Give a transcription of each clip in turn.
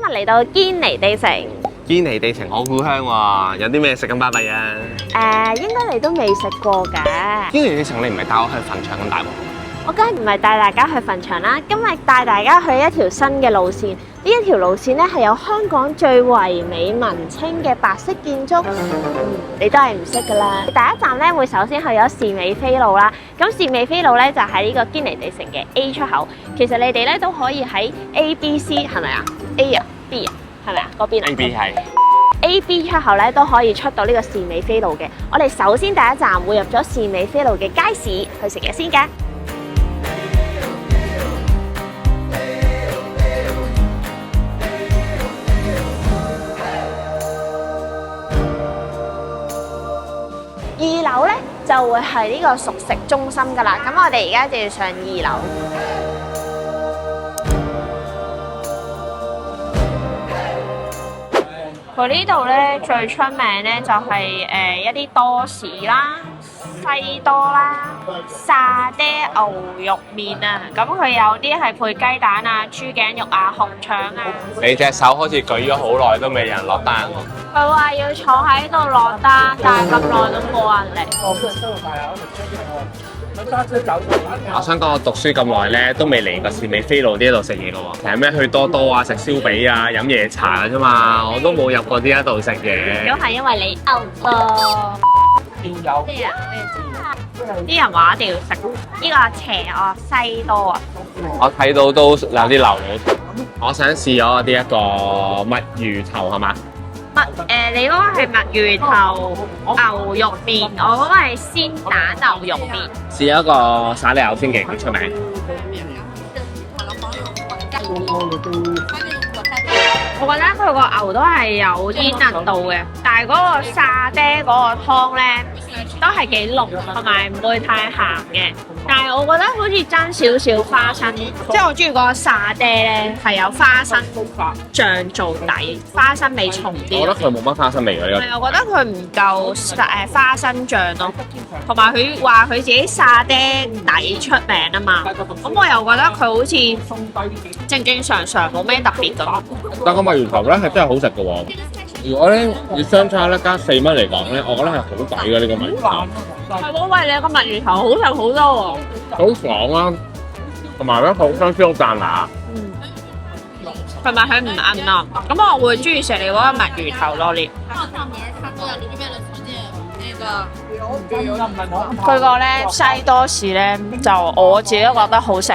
日嚟到堅尼地城。堅尼地城好故鄉喎，有啲咩食咁巴閉啊？應該你都未食過㗎。堅尼地城你唔係帶我去墳場咁大喎？我梗係唔係帶大家去墳場啦，今日帶大家去一條新嘅路線。呢一條路線咧係有香港最唯美文青嘅白色建築。你都係唔識㗎啦。第一站咧會首先去咗士美菲路啦。咁士美菲路咧就喺呢個堅尼地城嘅 A 出口。其實你哋咧都可以喺 A、B、C 係咪啊 ？A 啊 B 啊係咪啊？嗰邊啊 A、B 係。A、B 出口咧都可以出到呢個士美菲路嘅。我哋首先第一站會入咗士美菲路嘅街市去食嘢先嘅。二樓咧就會係呢個熟食中心㗎啦。咁我哋而家就要上2樓。佢呢度咧最出名咧就係一啲多士啦、西多啦、沙爹牛肉麵啊。咁佢有啲係配雞蛋啊、豬頸肉啊、紅腸啊。你隻手好似舉咗好耐都未人落單喎。佢話要坐喺度落單，但係咁耐都冇人嚟。我想講我讀書咁耐咧，都未嚟過士美菲路呢一度食嘢嘅喎。成日咩去多多啊、食燒髀啊、飲夜茶嘅啫嘛，我都冇入過呢一度食嘢。咁係因為你 out 咯。啲人話一定要食呢個邪惡西多啊！我睇到都有啲流腦。我想試咗呢一個墨魚頭係嘛？你嗰個係墨魚頭牛肉麵，我嗰個係鮮蛋牛肉麵。試一個沙律牛先嘅，佢出名。我覺得佢個牛都係有煙韌度嘅，但係嗰個沙爹嗰個湯咧都係幾濃，同埋唔會太鹹嘅。但係我覺得好似爭少少花生，即係我中意嗰個沙爹咧係有花生醬做底，花生味重啲。我覺得佢冇乜花生味㗎呢係，我覺得佢唔夠花生醬咯，同埋佢話佢自己沙爹底出名啊嘛，咁我又覺得佢好似正正常常冇咩特別咁。但個墨魚頭咧係真係好食嘅喎。如果咧要相差咧加4蚊嚟講咧，我覺得係好抵嘅呢個墨魚頭。係喎，喂，你個墨魚頭好食好多喎。好爽啊，同埋咧好香燒彈牙。同埋佢唔韌啊，咁我會中意食你嗰個墨魚頭多啲。佢個咧西多士咧就我自己都覺得好食。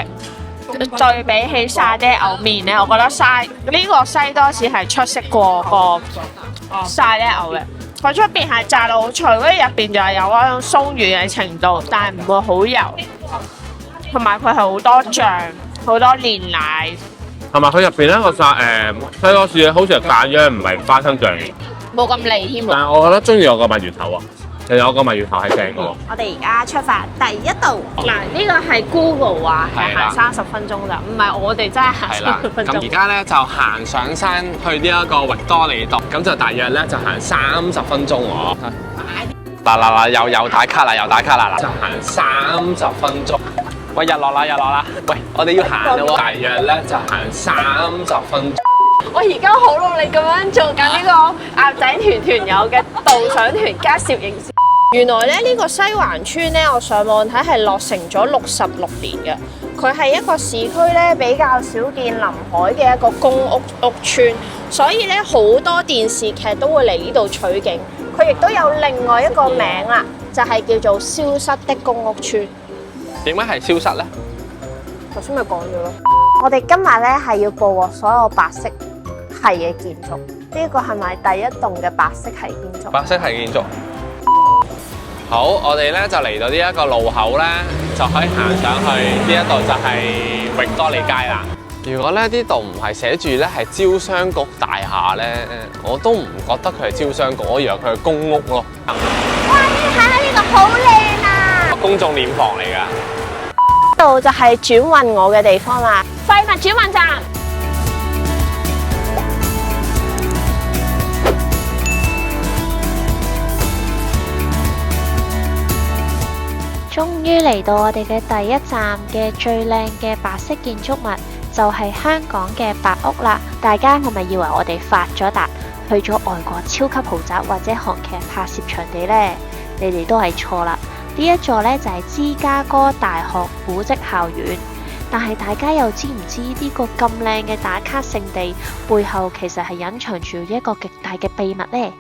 對比起沙爹牛麵咧，我覺得呢個西多士係出色過個沙爹牛嘅。佢出邊係炸到好脆，跟住入邊就係有嗰種鬆軟嘅程度，但係唔會好油。同埋佢係好多醬，好多煉奶。同埋佢入邊咧個西多士咧，好似係炸咗，唔係花生醬嘅。冇咁膩添喎。但係我覺得中意我個墨魚頭啊！其實我個墨魚頭係正嘅喎。我哋而家出發第一度，嗱呢個係 Google 話係行30分鐘咋，唔係我哋真係行30分鐘。咁而家咧就行上山去呢一個域多利道，咁就大約咧就行30分鐘喎。嗱，又打卡啦，又打卡啦，就行30分鐘。喂，日落啦！喂，我哋要行啦喎，大約咧就行30分鐘。我而家好努力咁樣做緊呢個鴨仔團友嘅導賞團加攝影師。原來咧呢個西環村咧，我上網睇係落成咗66年嘅。佢係一個市區咧比較少見臨海嘅一個公屋村，所以咧好多電視劇都會嚟呢度取景。佢亦都有另外一個名啦，就係叫做消失的公屋村。點解係消失咧？頭先咪講咗咯。我哋今日咧係要捕獲所有白色系嘅建築。呢個係咪第一棟嘅白色系建築？白色系建築。好，我哋咧就嚟到呢一個路口咧，就可以行上去呢一度就係域多利街啦。如果咧呢度唔係寫住咧係招商局大廈咧，我都唔覺得佢係招商局，我以為佢係公屋咯。哇！你睇下呢度好靚啊！公眾殮房嚟㗎。呢度就係轉運我嘅地方啦，廢物轉運站。終於嚟到我哋嘅第一站嘅最靚嘅白色建築物就係香港嘅白屋啦。大家係咪以為我哋發咗達，去咗外國超級豪宅或者韓劇拍攝場地呢？你哋都係錯啦。呢一座呢，就係芝加哥大學古蹟校園。但係大家又知唔知呢個咁靚嘅打卡勝地背後其實係隱藏住一個極大嘅秘密呢？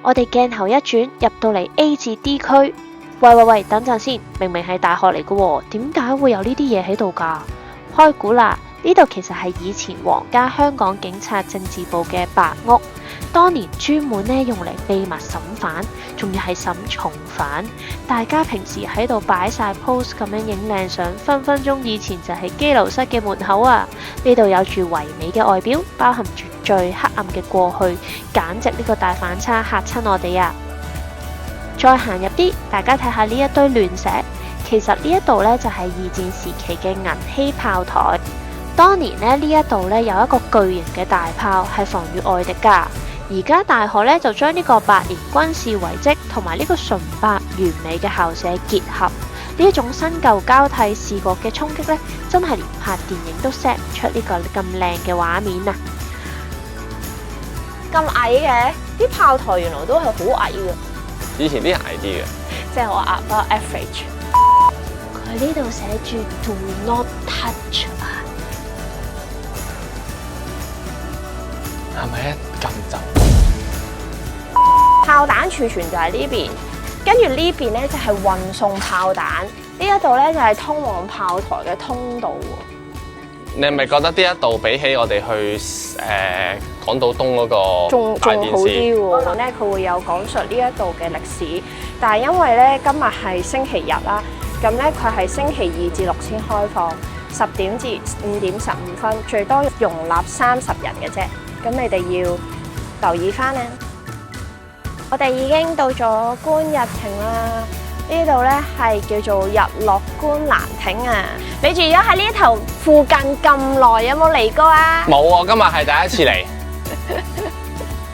我哋鏡頭一轉，入到嚟 A 至 D 區。喂，等陣先，明明係大學嚟嘅喎，點解會有呢啲嘢喺度㗎？開估啦，呢度其實係以前皇家香港警察政治部嘅白屋，當年專門呢用嚟秘密審犯，仲要係審重犯。大家平時喺度擺晒 pose 咁樣影靚相，分分鐘以前就係羈留室嘅門口啊！呢度有住唯美嘅外表，包含住最黑暗嘅過去，簡直呢個大反差嚇親我哋啊！再行入啲，大家睇下呢一堆亂石，其實呢一度呢，就係二戰時期嘅銀禧炮台。當年呢一度呢，有一個巨型嘅大炮係防禦外敵㗎。而家大學呢，就將呢個百年軍事遺跡同埋呢個純白完美嘅校舍結合，呢一種新舊交替視覺嘅衝擊呢，真係連拍電影都 set 唔出呢個咁靚嘅畫面啊！咁矮嘅啲炮台原來都係好矮嘅。以前啲矮啲嘅，即係我 above average。佢呢度寫住 Do not touch 啊！係咪一撳就？炮彈儲存就係呢邊，跟住呢邊咧就係運送炮彈，呢一度咧就係通往炮台嘅通道喎。你係咪覺得呢一度比起我哋去港島東嗰個仲好啲喎？咧佢會有講述呢一度嘅歷史，但係因為咧今日係星期日啦，咁咧佢係星期2至6先開放，10點至5點15分，最多容納30人嘅啫。咁你哋要留意翻咧。我哋已經到咗觀日亭啦，呢度咧係叫做日落觀蘭亭啊！你住咗喺呢頭附近咁耐，有冇嚟過啊？冇啊，今日係第一次嚟，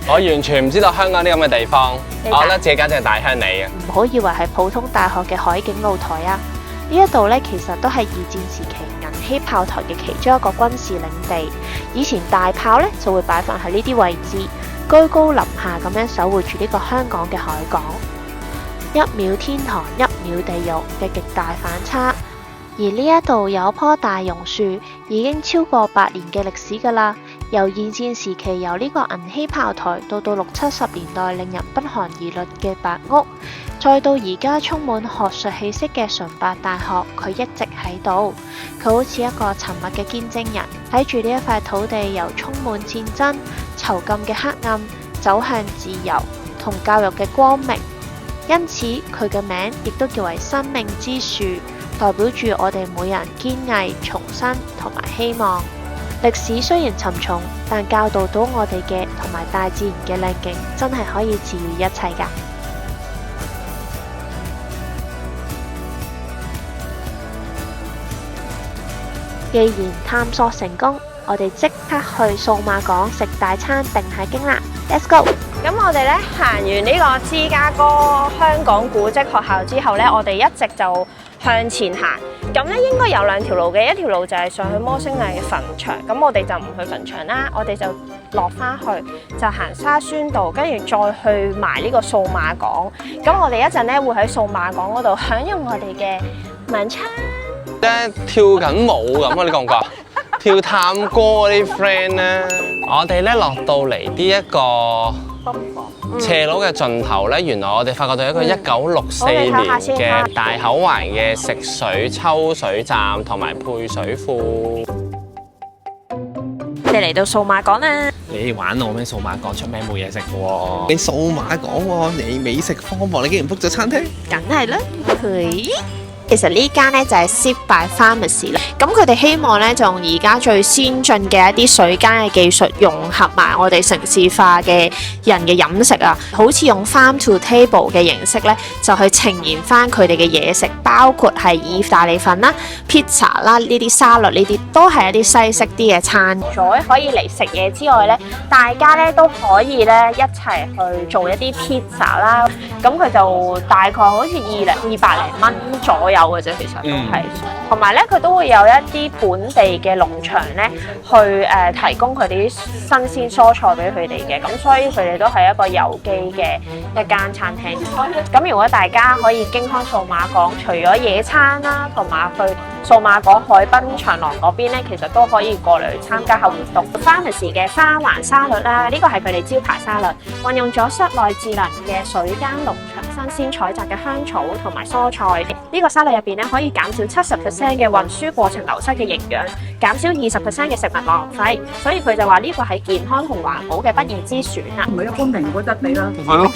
我完全唔知道香港啲咁嘅地方，我覺得自己簡直係大鄉里嘅。唔好以為係普通大學嘅海景露台啊！呢一度咧其實都係二戰時期銀禧炮台嘅其中一個軍事領地。以前大炮咧就會擺放喺呢啲位置，居高臨下咁樣守護住呢個香港嘅海港。一秒天堂，一秒地獄嘅極大反差。而呢一度有棵大榕樹，已經超過100年嘅歷史噶啦。由二戰時期由呢個銀禧炮台到60、70年代令人不寒而栗嘅白屋，再到而家充滿學術氣息嘅純白大學，佢一直喺度。佢好似一個沉默嘅見證人，睇住呢一塊土地由充滿戰爭、囚禁嘅黑暗，走向自由同教育嘅光明。因此佢嘅名亦都叫為生命之樹，代表住我哋每人堅毅、重生同埋希望。歷史雖然沉重，但教導到我哋嘅同埋大自然嘅靚景，真係可以治癒一切㗎。既然探索成功，我哋即刻去數碼港食大餐定下經啦 ！Let's go！ 咁我哋咧行完呢個芝加哥香港古蹟學校之後咧，我哋一直就向前行。咁咧應該有2條路嘅，一條路就係上去摩星嶺嘅墳場，咁我哋就唔去墳場啦，我哋就落翻去就行沙宣道，跟住再去埋呢個數碼港。咁我哋一陣咧會喺數碼港嗰度享用我哋嘅晚餐。跳緊舞咁啊！你覺唔覺？跳探戈嗰啲 friend 咧，我哋咧落到嚟呢一個斜路嘅盡頭咧，原來我哋發覺到一個1964年嘅大口環嘅食水抽水站同埋配水庫。我哋嚟到數碼港啦！你玩我咩？數碼港出名冇嘢食嘅喎，你數碼港喎，你美食荒漠，你竟然 book 咗餐廳？梗係啦，佢。其實呢間咧就係 Sip by Pharmacy 啦，咁佢哋希望咧就用而家最先進嘅一啲水間嘅技術，融合埋我哋城市化嘅人嘅飲食啊，好似用 farm to table 嘅形式咧，就去呈現翻佢哋嘅嘢食，包括係意大利粉啦、pizza 啦呢啲沙律呢啲，都係一啲西式啲嘅餐。除咗可以嚟食嘢之外咧，大家咧都可以咧一齊去做一啲 pizza 啦，咁佢就大概好似200零蚊左右。有嘅啫，其實都係。同埋咧，佢都會有一啲本地嘅農場咧，去提供佢哋啲新鮮蔬菜俾佢哋嘅。咁所以佢哋都係一個有機嘅一間餐廳。咁如果大家可以經開數碼港，除咗野餐啦，同埋去數碼港海濱長廊嗰邊咧，其實都可以過嚟參加下活動。Pharmacy 嘅花環沙律啦，呢個係佢哋招牌沙律，運用咗室內智能嘅水耕農場新鮮採摘嘅香草同埋蔬菜。呢個沙律入邊咧可以減少70%嘅運輸過程流失嘅營養，減少20%嘅食物浪費。所以佢就話呢個係健康同環保嘅不二之選啊！唔係一般蘋果質地啦，係咯，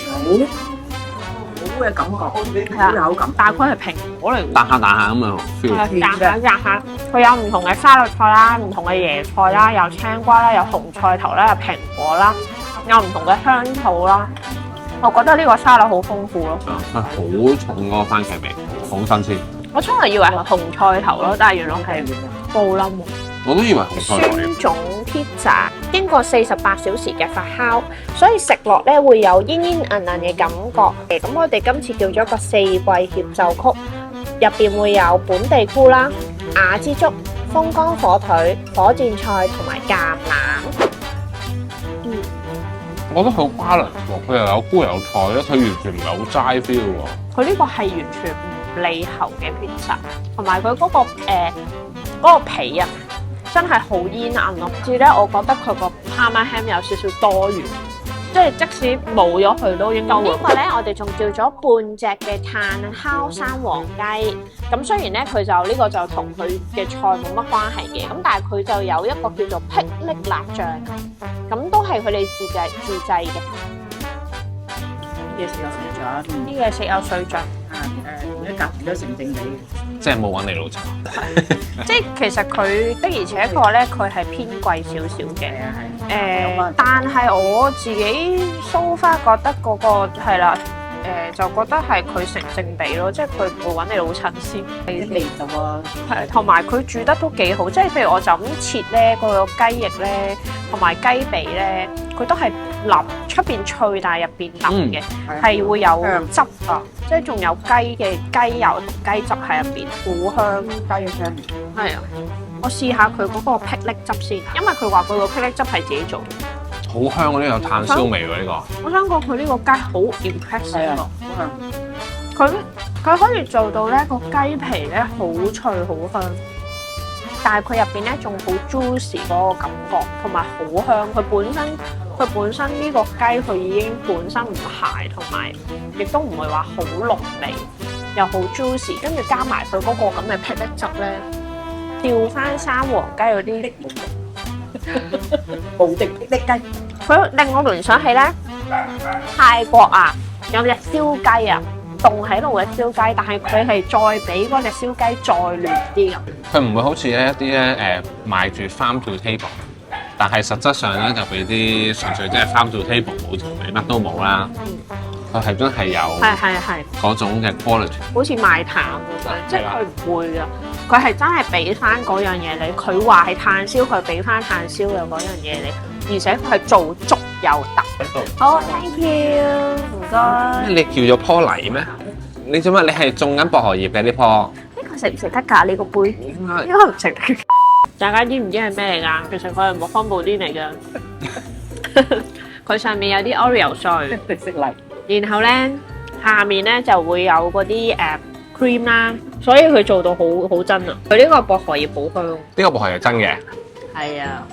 好嘅感覺，係啊好有感。但係佢係蘋果嚟㗎。彈下彈下咁啊 feel。夾下夾下，佢有唔同嘅沙律菜啦，唔同嘅椰菜啦，有青瓜啦，有紅菜頭啦，有蘋果啦，有唔同嘅香草啦。我覺得呢個沙律好豐富咯。係好重嗰個番茄味，好新鮮。我初頭以為係紅菜頭咯，但係原來係布冧喎。我都以為紅菜頭酸種 pizza 經過48小時嘅發酵，所以食落咧會有煙煙韌韌嘅感覺。咁我哋今次叫咗個4季協奏曲，入邊會有本地菇啦、亞枝竹、風乾火腿、火箭菜同埋橄欖。我覺得好 balance 喎，佢又有菇又有菜咧，佢完全唔係好齋 feel 喎。佢呢個係完全唔利喉嘅 pizza， 同埋佢嗰個皮啊，真係好煙韌咯。至咧，我覺得佢個 Parma ham 有少少多餘，即係即使冇咗佢都應該會。呢個咧，我哋仲叫咗半隻嘅炭烤生黃雞。咁雖然咧，佢就呢個就同佢嘅菜冇乜關係嘅，咁但係佢就有一個叫做霹靂辣醬，咁都係佢哋自製嘅。嘢食有水準，呢個食有水準。一夾都成正比嘅。即係冇揾你老茶。即係其實佢的而且確咧，佢係偏貴少少嘅。但係我自己蘇花覺得嗰個係啦，就覺得係佢成正比咯，即係佢唔會揾你老襯先。味道啊，係，同埋佢煮得都幾好，即係譬如我就咁切咧，嗰個雞翼咧，同埋雞髀咧，佢都係腍，出邊脆但係入邊腍嘅，係會有汁啊，即係仲有雞嘅雞油同雞汁喺入邊，好香。雞嘅香。係啊，我試下佢嗰個霹靂汁先，因為佢話佢個霹靂汁係自己做嘅。好香嗰啲有炭燒味喎呢個。我想講佢呢個雞好 impressive 咯，好香。佢可以做到咧個雞皮咧好脆好香，但係佢入邊咧仲好 juicy 嗰個感覺，同埋好香。佢本身呢個雞佢已經本身唔鹹，同埋亦都唔會話好濃味，又好 juicy， 跟住加埋佢嗰個咁嘅霹靂汁咧，調翻生黃雞嗰啲。無敵霹靂雞，佢令我聯想起咧泰國啊，有隻燒雞啊，凍喺度嘅燒雞，但係佢係再比嗰隻燒雞再嫩啲咁。佢唔會好似一啲咧賣住 farm to table， 但係實質上咧就俾啲純粹即係 farm to table 冇調味乜都冇啦。佢係真係有嗰種嘅 quality，好似賣炭咁樣，即係佢唔會㗎。佢係真係俾翻嗰樣嘢你，佢話係炭燒，佢俾翻炭燒嘅嗰樣嘢你，而且佢係做足有得。好 ，thank you，唔該。你叫咗棵梨咩？你做乜？你係種緊薄荷葉嘅呢棵？呢個食唔食得㗎？呢個杯應該唔食得。大家知唔知係咩嚟㗎？其實佢係木糠布甸嚟㗎。佢上面有啲 Oreo 碎，食泥。然後咧下面咧就會有嗰啲cream 啦，所以佢做到好真啊！佢呢個薄荷葉好香。呢個薄荷葉係真嘅。係啊，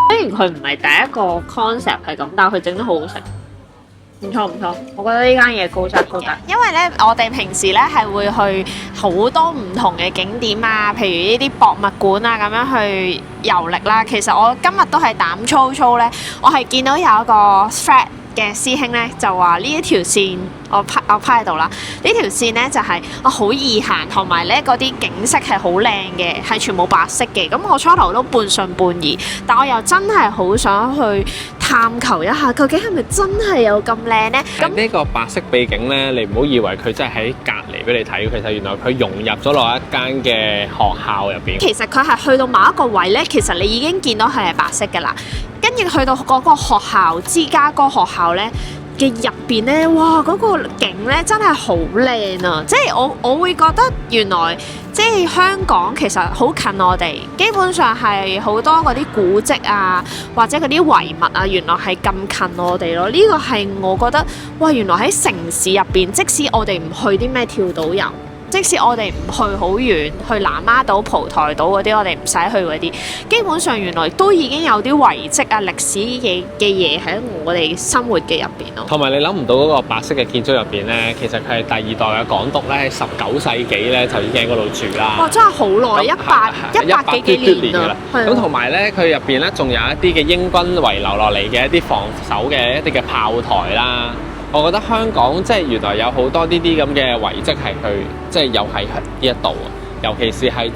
雖然佢唔係第一個 concept 係咁，但係佢整得好好食。唔錯唔錯，我覺得呢間嘢高質高質。因為咧，我哋平時咧係會去好多唔同嘅景點啊，譬如呢啲博物館啊咁樣去遊歷啦。其實我今日都係膽粗粗咧，我係見到有一個 thread 嘅師兄咧就話呢一條線，我拍喺度啦。呢條線咧就係好易行，同埋咧嗰啲景色係好靚嘅，係全部白色嘅。咁我初頭都半信半疑，但我又真係好想去探求一下，究竟係咪真係有咁靚呢？咁呢個白色背景咧，你唔好以為佢真係喺隔離俾你睇，其實原來佢融入咗落一間嘅學校入邊。其實佢係去到某一個位咧，其實你已經見到佢係白色㗎啦。跟住去到嗰個學校之家嗰個學校咧，嘅入邊咧，哇！嗰、個景咧真係好靚啊！即係我會覺得原來即係香港其實好近我哋，基本上係好多嗰啲古蹟啊，或者嗰啲遺物啊，原來係咁近我哋咯。呢個係我覺得，哇！原來喺城市入邊，即使我哋唔去啲咩跳島遊。即使我哋唔去好遠，去南丫島、蒲台島嗰啲，我哋唔使去嗰啲，基本上原來都已經有啲遺跡啊、歷史嘅嘢喺我哋生活嘅入邊咯。同埋你諗唔到嗰個白色嘅建築入邊咧，其實佢係第二代嘅港督咧，19世紀咧就已經喺嗰度住啦。哇！真係好耐，一百幾年啦。咁同埋咧，佢入邊咧仲有一啲嘅英軍遺留落嚟嘅一啲防守嘅一啲嘅炮台啦。我覺得香港即係原來有好多呢啲咁嘅遺跡係去，即係又係呢一度啊，尤其是係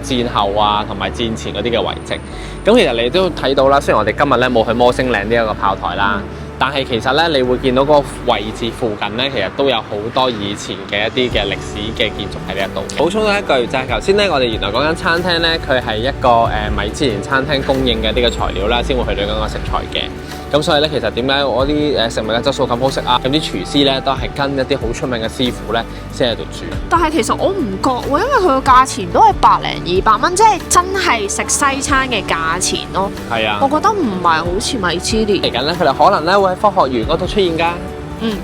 戰後啊同埋戰前嗰啲嘅遺跡。咁其實你都睇到啦，雖然我哋今日咧冇去摩星嶺呢一個炮台啦，但係其實咧你會見到嗰個位置附近咧，其實都有好多以前嘅一啲嘅歷史嘅建築喺呢一度。補充多一句就係頭先咧，我哋原來嗰間餐廳咧，佢係一個米芝蓮餐廳供應嘅呢個材料啦，先會去到嗰個食材嘅。咁所以咧，其實點解我啲食物嘅質素咁好食啊？咁啲廚師咧都係跟一啲好出名嘅師傅咧先喺度煮。但係其實我唔覺喎，因為佢個價錢都係100-200蚊，即係真係食西餐嘅價錢咯。係啊，我覺得唔係好似米芝蓮。嚟緊咧，佢哋可能咧會喺科學園嗰度出現㗎。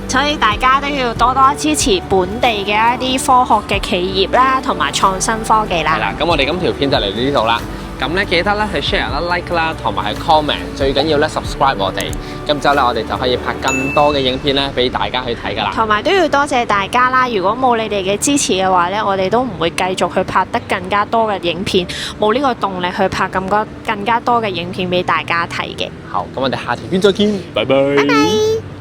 所以大家都要多多支持本地嘅一啲科學嘅企業啦，同埋創新科技啦。係啦，咁我哋今條片就嚟到呢度啦。咁咧記得咧去 share 啦、like 啦，同埋去 comment， 最緊要咧 subscribe 我哋。咁之後咧，我哋就可以拍更多嘅影片咧，俾大家去睇噶啦。同埋都要多謝大家啦！如果冇你哋嘅支持嘅話咧，我哋都唔會繼續去拍得更加多嘅影片，冇呢個動力去拍更加多嘅影片俾大家睇嘅。好，咁我哋下條片再見，拜拜。拜拜。